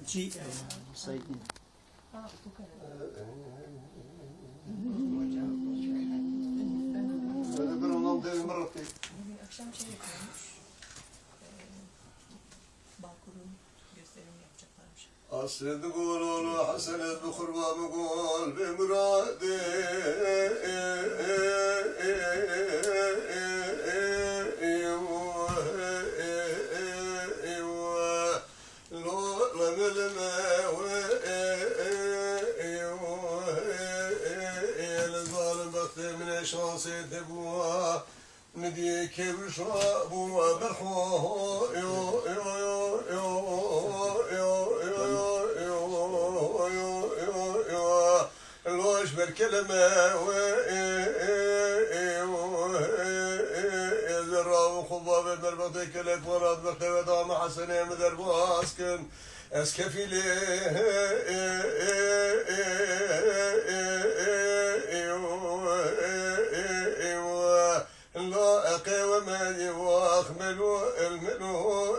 جي صيدين akşam şey yapıyormuş. Balkonun gösterim yapacaklarmış. أسد قولوا حسن بخربا بقول بمرادي شانسي تبوا ندي كيف شابوا برخو يو يو يو يو لوش بالكلمة زرا وخباب بربطي كلك وراد بخيوة دام حسنة مدر باسكن اسكفيلي لا أقوى من يواخملوا المنو